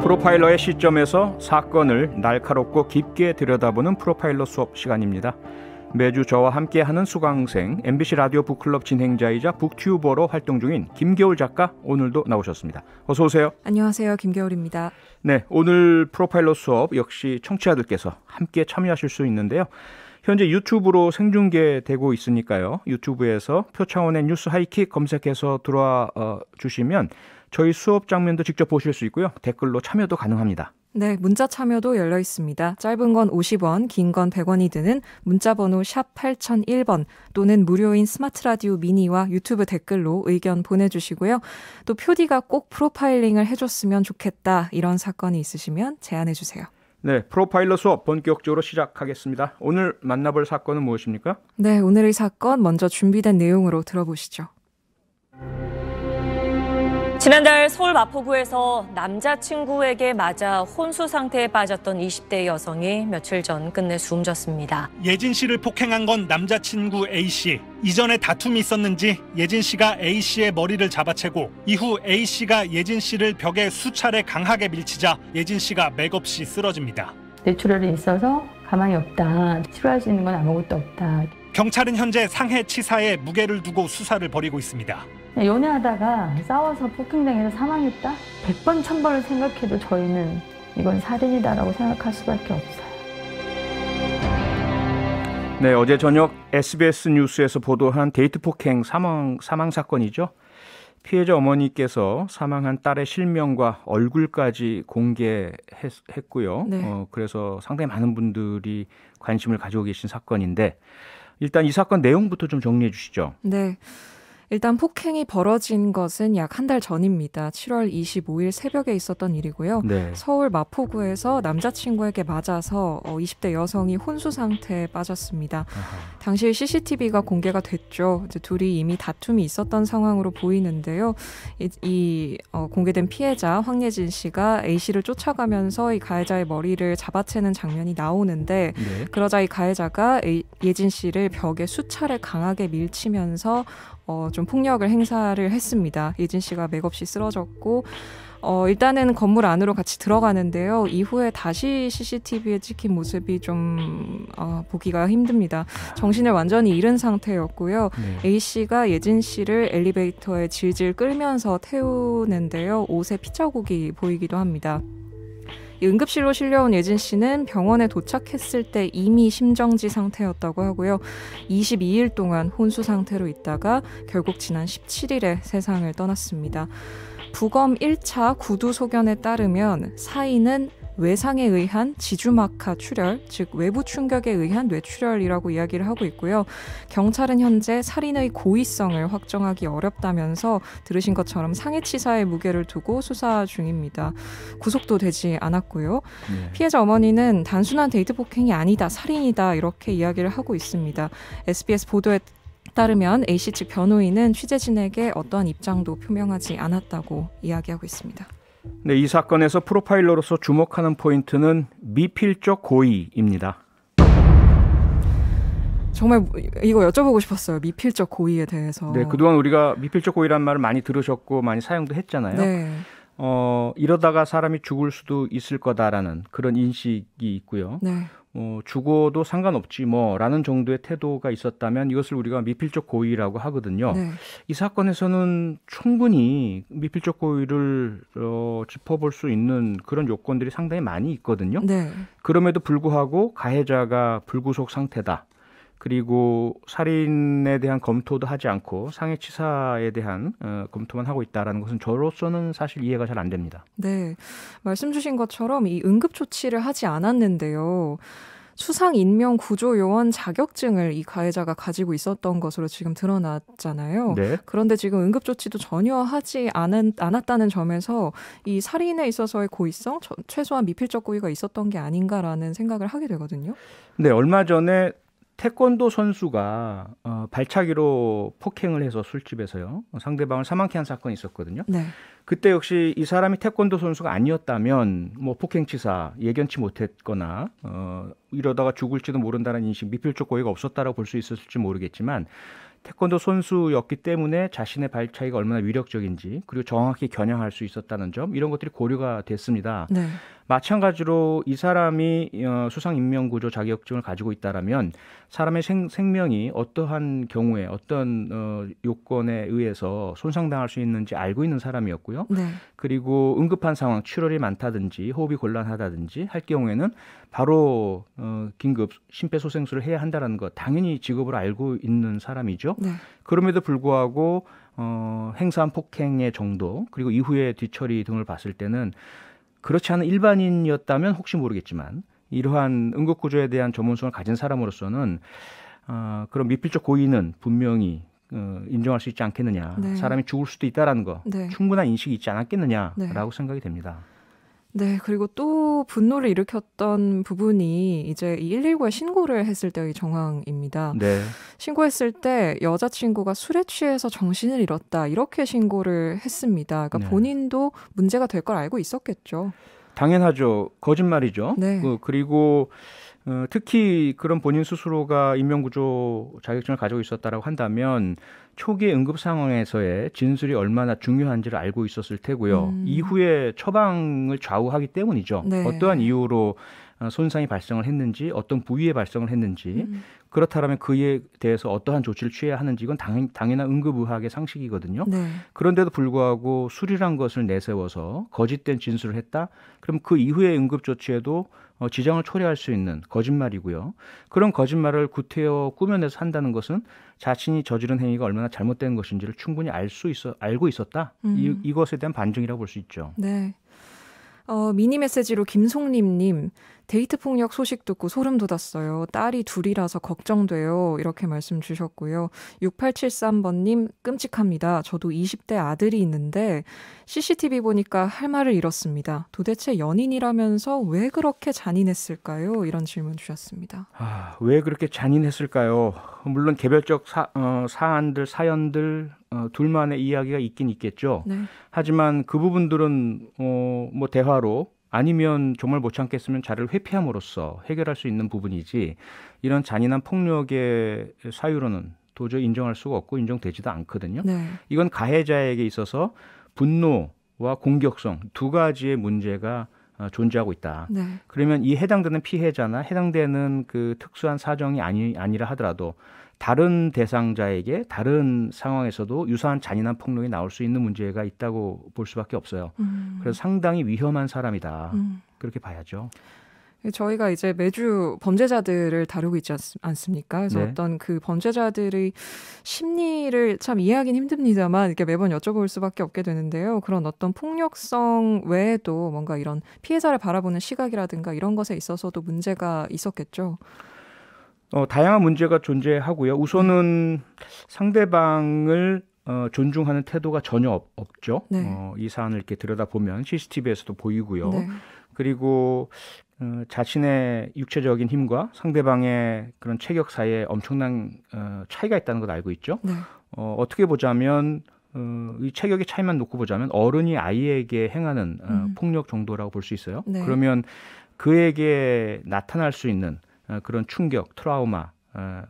프로파일러의 시점에서 사건을 날카롭고 깊게 들여다보는 프로파일러 수업 시간입니다. 매주 저와 함께하는 수강생, MBC 라디오 북클럽 진행자이자 북튜버로 활동 중인 김겨울 작가, 오늘도 나오셨습니다. 어서 오세요. 안녕하세요. 김겨울입니다. 네, 오늘 프로파일러 수업 역시 청취자들께서 함께 참여하실 수 있는데요. 현재 유튜브로 생중계되고 있으니까요. 유튜브에서 표창원의 뉴스 하이킥 검색해서 들어와 주시면 저희 수업 장면도 직접 보실 수 있고요. 댓글로 참여도 가능합니다. 네, 문자 참여도 열려 있습니다. 짧은 건 50원, 긴 건 100원이 드는 문자번호 샵 8001번 또는 무료인 스마트 라디오 미니와 유튜브 댓글로 의견 보내주시고요. 또 표디가 꼭 프로파일링을 해줬으면 좋겠다, 이런 사건이 있으시면 제안해주세요. 네, 프로파일러 수업 본격적으로 시작하겠습니다. 오늘 만나볼 사건은 무엇입니까? 네, 오늘의 사건 먼저 준비된 내용으로 들어보시죠. 지난달 서울 마포구에서 남자친구에게 맞아 혼수 상태에 빠졌던 20대 여성이 며칠 전 끝내 숨졌습니다. 예진 씨를 폭행한 건 남자친구 A씨. 이전에 다툼이 있었는지 예진 씨가 A씨의 머리를 잡아채고 이후 A씨가 예진 씨를 벽에 수차례 강하게 밀치자 예진 씨가 맥없이 쓰러집니다. 뇌출혈이 있어서 가망이 없다. 치료할 수 있는 건 아무것도 없다. 경찰은 현재 상해치사에 무게를 두고 수사를 벌이고 있습니다. 연애하다가 싸워서 폭행당해서 사망했다? 100번 1000번을 생각해도 저희는 이건 살인이다라고 생각할 수밖에 없어요. 네, 어제 저녁 SBS 뉴스에서 보도한 데이트 폭행 사망 사건이죠. 피해자 어머니께서 사망한 딸의 실명과 얼굴까지 공개했고요. 네. 그래서 상당히 많은 분들이 관심을 가지고 계신 사건인데, 일단 이 사건 내용부터 좀 정리해 주시죠. 네. 일단 폭행이 벌어진 것은 약 한 달 전입니다. 7월 25일 새벽에 있었던 일이고요. 네. 서울 마포구에서 남자친구에게 맞아서 20대 여성이 혼수 상태에 빠졌습니다. 당시 CCTV가 공개가 됐죠. 이제 둘이 이미 다툼이 있었던 상황으로 보이는데요. 공개된 피해자 황예진 씨가 A씨를 쫓아가면서 이 가해자의 머리를 잡아채는 장면이 나오는데, 네. 그러자 이 가해자가 예진 씨를 벽에 수차례 강하게 밀치면서 좀 폭력을 행사를 했습니다. 예진 씨가 맥없이 쓰러졌고, 일단은 건물 안으로 같이 들어가는데요. 이후에 다시 CCTV에 찍힌 모습이 좀 보기가 힘듭니다. 정신을 완전히 잃은 상태였고요. 네. A씨가 예진 씨를 엘리베이터에 질질 끌면서 태우는데요. 옷에 피자국이 보이기도 합니다. 응급실로 실려온 예진 씨는 병원에 도착했을 때 이미 심정지 상태였다고 하고요. 22일 동안 혼수 상태로 있다가 결국 지난 17일에 세상을 떠났습니다. 부검 1차 구두 소견에 따르면 사인은 외상에 의한 지주막하 출혈, 즉 외부 충격에 의한 뇌출혈이라고 이야기를 하고 있고요. 경찰은 현재 살인의 고의성을 확정하기 어렵다면서 들으신 것처럼 상해치사의 무게를 두고 수사 중입니다. 구속도 되지 않았고요. 네. 피해자 어머니는 단순한 데이트 폭행이 아니다, 살인이다, 이렇게 이야기를 하고 있습니다. SBS 보도에 따르면 A씨 측 변호인은 취재진에게 어떠한 입장도 표명하지 않았다고 이야기하고 있습니다. 네, 이 사건에서 프로파일러로서 주목하는 포인트는 미필적 고의입니다. 정말 이거 여쭤보고 싶었어요. 미필적 고의에 대해서. 네, 그동안 우리가 미필적 고의라는 말을 많이 들으셨고 많이 사용도 했잖아요. 네. 이러다가 사람이 죽을 수도 있을 거다라는 그런 인식이 있고요. 네. 죽어도 상관없지 뭐라는 정도의 태도가 있었다면 이것을 우리가 미필적 고의라고 하거든요. 네. 이 사건에서는 충분히 미필적 고의를 짚어볼 수 있는 그런 요건들이 상당히 많이 있거든요. 네. 그럼에도 불구하고 가해자가 불구속 상태다. 그리고 살인에 대한 검토도 하지 않고 상해치사에 대한 검토만 하고 있다는 것은 저로서는 사실 이해가 잘 안 됩니다. 네. 말씀 주신 것처럼 이 응급조치를 하지 않았는데요. 수상인명구조요원 자격증을 이 가해자가 가지고 있었던 것으로 지금 드러났잖아요. 네. 그런데 지금 응급조치도 전혀 하지 않았다는 점에서 이 살인에 있어서의 고의성, 최소한 미필적 고의가 있었던 게 아닌가라는 생각을 하게 되거든요. 네, 얼마 전에 태권도 선수가 발차기로 폭행을 해서 술집에서요. 상대방을 사망케 한 사건이 있었거든요. 네. 그때 역시 이 사람이 태권도 선수가 아니었다면 뭐 폭행치사 예견치 못했거나 이러다가 죽을지도 모른다는 인식, 미필적 고의가 없었다라고 볼 수 있었을지 모르겠지만 태권도 선수였기 때문에 자신의 발차기가 얼마나 위력적인지 그리고 정확히 겨냥할 수 있었다는 점 이런 것들이 고려가 됐습니다. 네. 마찬가지로 이 사람이 수상인명구조 자격증을 가지고 있다라면 사람의 생명이 어떠한 경우에 어떤 요건에 의해서 손상당할 수 있는지 알고 있는 사람이었고요. 네. 그리고 응급한 상황, 출혈이 많다든지 호흡이 곤란하다든지 할 경우에는 바로 긴급 심폐소생술을 해야 한다는 것 당연히 직업으로 알고 있는 사람이죠. 네. 그럼에도 불구하고 행사한 폭행의 정도 그리고 이후의 뒤처리 등을 봤을 때는 그렇지 않은 일반인이었다면 혹시 모르겠지만 이러한 응급구조에 대한 전문성을 가진 사람으로서는 그런 미필적 고의는 분명히 인정할 수 있지 않겠느냐. 네. 사람이 죽을 수도 있다라는 거 네. 충분한 인식이 있지 않았겠느냐라고 네. 생각이 됩니다. 네, 그리고 또 분노를 일으켰던 부분이 이제 이 119에 신고를 했을 때의 정황입니다. 네. 신고했을 때 여자친구가 술에 취해서 정신을 잃었다 이렇게 신고를 했습니다. 그러니까 네. 본인도 문제가 될 걸 알고 있었겠죠. 당연하죠. 거짓말이죠. 네. 그리고 특히 그런 본인 스스로가 인명구조 자격증을 가지고 있었다라고 한다면 초기의 응급 상황에서의 진술이 얼마나 중요한지를 알고 있었을 테고요. 이후에 처방을 좌우하기 때문이죠. 네. 어떠한 이유로 손상이 발생을 했는지 어떤 부위에 발생을 했는지 그렇다면 그에 대해서 어떠한 조치를 취해야 하는지 이건 당연한 응급의학의 상식이거든요. 네. 그런데도 불구하고 술이란 것을 내세워서 거짓된 진술을 했다? 그럼 그 이후의 응급 조치에도 지장을 초래할 수 있는 거짓말이고요. 그런 거짓말을 구태여 꾸며내서 한다는 것은 자신이 저지른 행위가 얼마나 잘못된 것인지를 충분히 알고 있었다. 이것에 대한 반증이라고 볼 수 있죠. 네. 미니 메시지로 김송림님, 데이트 폭력 소식 듣고 소름 돋았어요. 딸이 둘이라서 걱정돼요. 이렇게 말씀 주셨고요. 6873번님, 끔찍합니다. 저도 20대 아들이 있는데 CCTV 보니까 할 말을 잃었습니다. 도대체 연인이라면서 왜 그렇게 잔인했을까요? 이런 질문 주셨습니다. 왜 그렇게 잔인했을까요? 물론 개별적 사연들 둘만의 이야기가 있긴 있겠죠. 네. 하지만 그 부분들은 뭐 대화로 아니면 정말 못 참겠으면 자리를 회피함으로써 해결할 수 있는 부분이지 이런 잔인한 폭력의 사유로는 도저히 인정할 수가 없고 인정되지도 않거든요. 네. 이건 가해자에게 있어서 분노와 공격성 두 가지의 문제가 존재하고 있다. 네. 그러면 이 해당되는 피해자나 해당되는 그 특수한 사정이 아니라 하더라도 다른 대상자에게 다른 상황에서도 유사한 잔인한 폭력이 나올 수 있는 문제가 있다고 볼 수밖에 없어요. 그래서 상당히 위험한 사람이다. 그렇게 봐야죠. 저희가 이제 매주 범죄자들을 다루고 있지 않습니까? 그래서 네. 어떤 그 범죄자들의 심리를 참 이해하기는 힘듭니다만 이렇게 매번 여쭤볼 수밖에 없게 되는데요. 그런 어떤 폭력성 외에도 뭔가 이런 피해자를 바라보는 시각이라든가 이런 것에 있어서도 문제가 있었겠죠. 다양한 문제가 존재하고요. 우선은 상대방을 존중하는 태도가 전혀 없죠. 네. 이 사안을 이렇게 들여다보면 CCTV에서도 보이고요. 네. 그리고 자신의 육체적인 힘과 상대방의 그런 체격 사이에 엄청난 차이가 있다는 걸 알고 있죠. 네. 어떻게 보자면 이 체격의 차이만 놓고 보자면 어른이 아이에게 행하는 폭력 정도라고 볼 수 있어요. 네. 그러면 그에게 나타날 수 있는 그런 충격, 트라우마,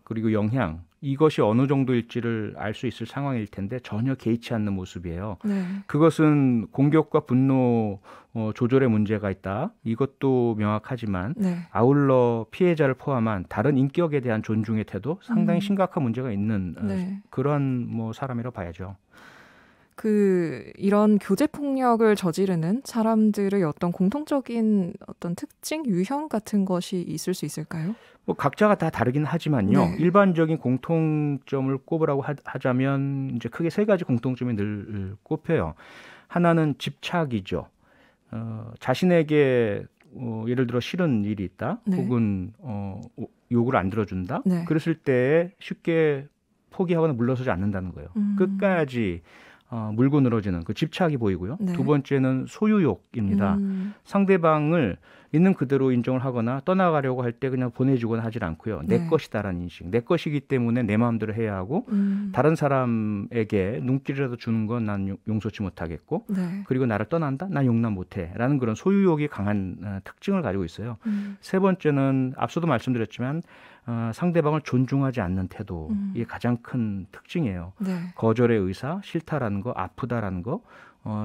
그리고 영향 이것이 어느 정도일지를 알 수 있을 상황일 텐데 전혀 개의치 않는 모습이에요. 네. 그것은 공격과 분노 조절에 문제가 있다. 이것도 명확하지만 네. 아울러 피해자를 포함한 다른 인격에 대한 존중의 태도 상당히 심각한 문제가 있는 네. 그런 사람이라고 봐야죠. 이런 교제 폭력을 저지르는 사람들의 어떤 공통적인 어떤 특징, 유형 같은 것이 있을 수 있을까요? 각자가 다 다르긴 하지만요. 네. 일반적인 공통점을 꼽으라고 하자면 이제 크게 세 가지 공통점이 늘 꼽혀요. 하나는 집착이죠. 자신에게 예를 들어 싫은 일이 있다, 네. 혹은 요구를 안 들어준다. 네. 그랬을 때 쉽게 포기하거나 물러서지 않는다는 거예요. 끝까지 물고 늘어지는 그 집착이 보이고요. 네. 두 번째는 소유욕입니다. 상대방을 있는 그대로 인정을 하거나 떠나가려고 할 때 그냥 보내주거나 하질 않고요. 내 네. 것이다라는 인식. 내 것이기 때문에 내 마음대로 해야 하고 다른 사람에게 눈길이라도 주는 건 난 용서치 못하겠고 네. 그리고 나를 떠난다? 난 용납 못해. 라는 그런 소유욕이 강한 특징을 가지고 있어요. 세 번째는 앞서도 말씀드렸지만 상대방을 존중하지 않는 태도. 이게 가장 큰 특징이에요. 네. 거절의 의사, 싫다라는 거, 아프다라는 거,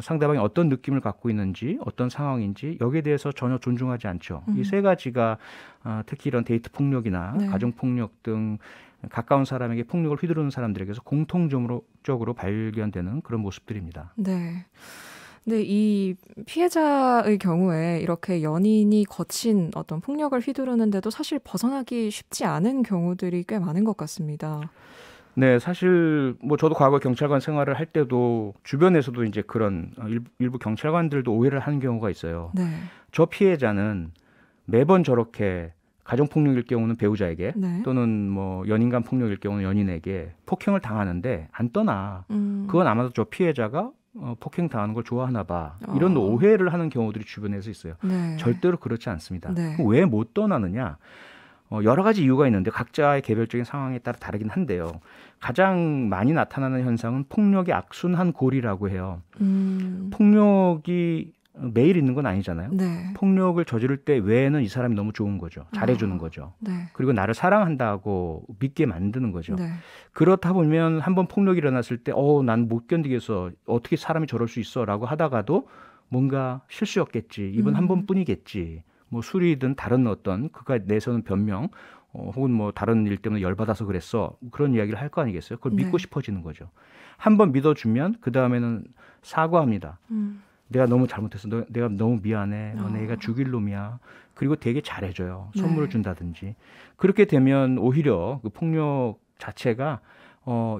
상대방이 어떤 느낌을 갖고 있는지, 어떤 상황인지 여기에 대해서 전혀 존중하지 않죠. 이 세 가지가 특히 이런 데이트 폭력이나 네. 가정 폭력 등 가까운 사람에게 폭력을 휘두르는 사람들에게서 공통적으로 발견되는 그런 모습들입니다. 네. 근데 이 피해자의 경우에 이렇게 연인이 거친 어떤 폭력을 휘두르는데도 사실 벗어나기 쉽지 않은 경우들이 꽤 많은 것 같습니다. 네, 사실 뭐 저도 과거 경찰관 생활을 할 때도 주변에서도 이제 그런 일부 경찰관들도 오해를 하는 경우가 있어요. 네. 저 피해자는 매번 저렇게 가정폭력일 경우는 배우자에게 네. 또는 뭐 연인간 폭력일 경우는 연인에게 폭행을 당하는데 안 떠나. 그건 아마도 저 피해자가 폭행 당하는 걸 좋아하나 봐. 이런 오해를 하는 경우들이 주변에서 있어요. 네. 절대로 그렇지 않습니다. 네. 왜 못 떠나느냐? 여러 가지 이유가 있는데 각자의 개별적인 상황에 따라 다르긴 한데요. 가장 많이 나타나는 현상은 폭력의 악순환 고리라고 해요. 폭력이 매일 있는 건 아니잖아요. 네. 폭력을 저지를 때 외에는 이 사람이 너무 좋은 거죠. 잘해주는 거죠. 네. 그리고 나를 사랑한다고 믿게 만드는 거죠. 네. 그렇다 보면 한번 폭력이 일어났을 때 난 못 견디겠어. 어떻게 사람이 저럴 수 있어 라고 하다가도 뭔가 실수였겠지. 이번 한 번뿐이겠지. 뭐 술이든 다른 어떤 그가 내세우는 변명 혹은 뭐 다른 일 때문에 열받아서 그랬어. 그런 이야기를 할 거 아니겠어요. 그걸 믿고 싶어지는 거죠. 한번 믿어주면 그다음에는 사과합니다. 내가 너무 잘못했어. 내가 너무 미안해. 내가 죽일 놈이야. 그리고 되게 잘해줘요. 선물을 준다든지. 그렇게 되면 오히려 그 폭력 자체가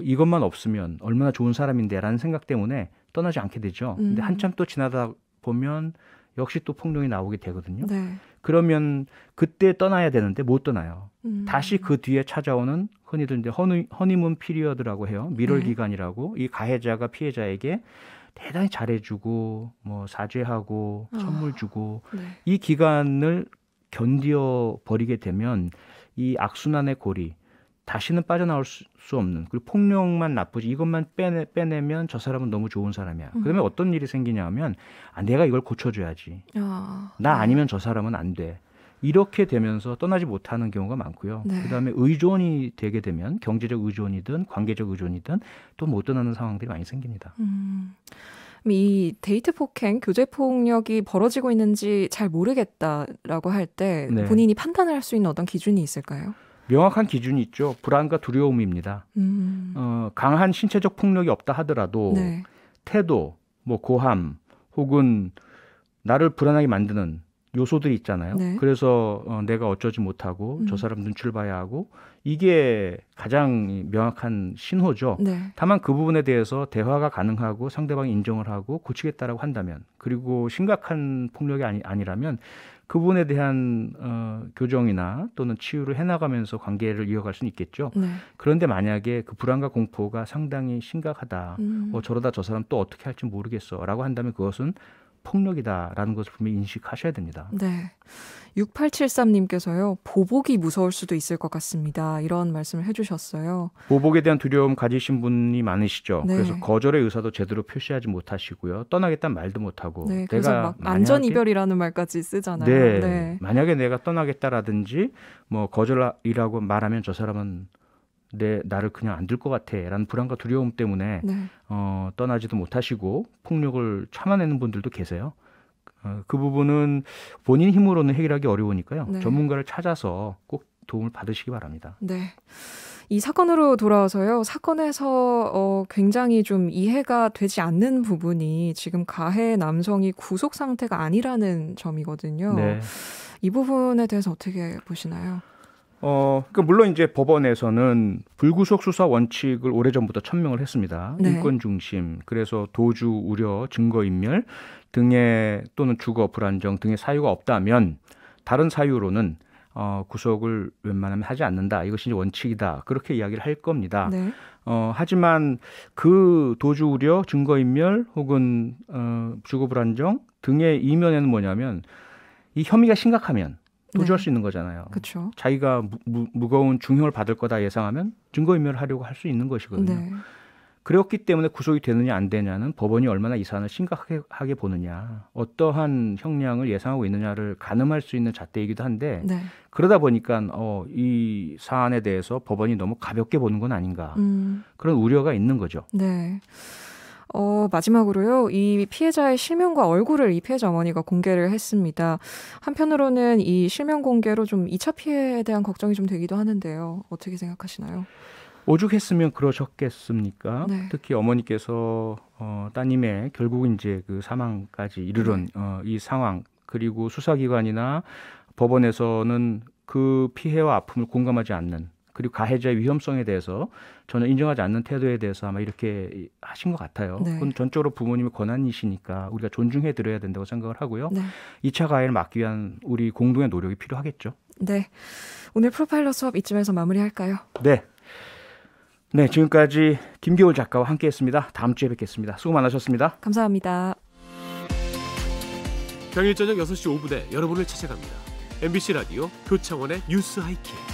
이것만 없으면 얼마나 좋은 사람인데라는 생각 때문에 떠나지 않게 되죠. 근데 한참 또 지나다 보면 역시 또 폭력이 나오게 되거든요. 네. 그러면 그때 떠나야 되는데 못 떠나요. 다시 그 뒤에 찾아오는 흔히들 이제 허니문 피리어드라고 해요. 밀월 네. 기간이라고. 이 가해자가 피해자에게 대단히 잘해주고 뭐 사죄하고 선물 주고 네. 이 기간을 견디어 버리게 되면 이 악순환의 고리 다시는 빠져나올 수 없는 그리고 폭력만 나쁘지 이것만 빼내면 저 사람은 너무 좋은 사람이야. 그러면 어떤 일이 생기냐 하면 내가 이걸 고쳐줘야지. 나 아니면 저 사람은 안 돼. 이렇게 되면서 떠나지 못하는 경우가 많고요. 네. 그다음에 의존이 되게 되면 경제적 의존이든 관계적 의존이든 또 못 떠나는 상황들이 많이 생깁니다. 이 데이트 폭행, 교제 폭력이 벌어지고 있는지 잘 모르겠다라고 할 때 네. 본인이 판단을 할 수 있는 어떤 기준이 있을까요? 명확한 기준이 있죠. 불안과 두려움입니다. 강한 신체적 폭력이 없다 하더라도 네. 태도, 뭐 고함 혹은 나를 불안하게 만드는 요소들이 있잖아요. 네. 그래서 내가 어쩌지 못하고 저 사람 눈치를 봐야 하고 이게 가장 명확한 신호죠. 네. 다만 그 부분에 대해서 대화가 가능하고 상대방이 인정을 하고 고치겠다라고 한다면 그리고 심각한 폭력이 아니라면 그 부분에 대한 교정이나 또는 치유를 해나가면서 관계를 이어갈 수는 있겠죠. 네. 그런데 만약에 그 불안과 공포가 상당히 심각하다. 저러다 저 사람 또 어떻게 할지 모르겠어 라고 한다면 그것은 폭력이다라는 것을 분명히 인식하셔야 됩니다. 네. 6873님께서요. 보복이 무서울 수도 있을 것 같습니다. 이런 말씀을 해주셨어요. 보복에 대한 두려움 가지신 분이 많으시죠. 네. 그래서 거절의 의사도 제대로 표시하지 못하시고요. 떠나겠다는 말도 못하고. 네. 그래서 막 안전 이별이라는 말까지 쓰잖아요. 네. 네. 만약에 내가 떠나겠다라든지 뭐 거절이라고 말하면 저 사람은 나를 그냥 안 들 것 같아라는 불안과 두려움 때문에 네. 떠나지도 못하시고 폭력을 참아내는 분들도 계세요. 그 부분은 본인 힘으로는 해결하기 어려우니까요. 네. 전문가를 찾아서 꼭 도움을 받으시기 바랍니다. 네. 이 사건으로 돌아와서요. 사건에서 굉장히 좀 이해가 되지 않는 부분이 지금 가해 남성이 구속 상태가 아니라는 점이거든요. 네. 이 부분에 대해서 어떻게 보시나요? 그러니까 물론 이제 법원에서는 불구속 수사 원칙을 오래전부터 천명을 했습니다. 네. 인권 중심, 그래서 도주 우려, 증거 인멸 등의 또는 주거 불안정 등의 사유가 없다면 다른 사유로는 구속을 웬만하면 하지 않는다. 이것이 이제 원칙이다. 그렇게 이야기를 할 겁니다. 네. 하지만 그 도주 우려, 증거 인멸 혹은 주거 불안정 등의 이면에는 뭐냐면 이 혐의가 심각하면 도주할 네. 수 있는 거잖아요. 그렇죠. 자기가 무거운 중형을 받을 거다 예상하면 증거인멸을 하려고 할 수 있는 것이거든요. 네. 그렇기 때문에 구속이 되느냐 안 되냐는 법원이 얼마나 이 사안을 심각하게 보느냐, 어떠한 형량을 예상하고 있느냐를 가늠할 수 있는 잣대이기도 한데 네. 그러다 보니까 이 사안에 대해서 법원이 너무 가볍게 보는 건 아닌가 그런 우려가 있는 거죠. 네. 마지막으로요. 이 피해자의 실명과 얼굴을 이 피해자 어머니가 공개를 했습니다. 한편으로는 이 실명 공개로 좀 2차 피해에 대한 걱정이 좀 되기도 하는데요. 어떻게 생각하시나요? 오죽했으면 그러셨겠습니까? 네. 특히 어머니께서 따님의 결국 이제 그 사망까지 이르는 이 상황, 그리고 수사기관이나 법원에서는 그 피해와 아픔을 공감하지 않는, 그리고 가해자의 위험성에 대해서 전혀 인정하지 않는 태도에 대해서 아마 이렇게 하신 것 같아요. 네. 그건 전적으로 부모님의 권한이시니까 우리가 존중해 드려야 된다고 생각을 하고요. 네. 2차 가해를 막기 위한 우리 공동의 노력이 필요하겠죠. 네. 오늘 프로파일러 수업 이쯤에서 마무리할까요? 네. 네, 지금까지 김겨울 작가와 함께했습니다. 다음 주에 뵙겠습니다. 수고 많으셨습니다. 감사합니다. 평일 저녁 6시 5분에 여러분을 찾아갑니다. MBC 라디오 표창원의 뉴스 하이킥.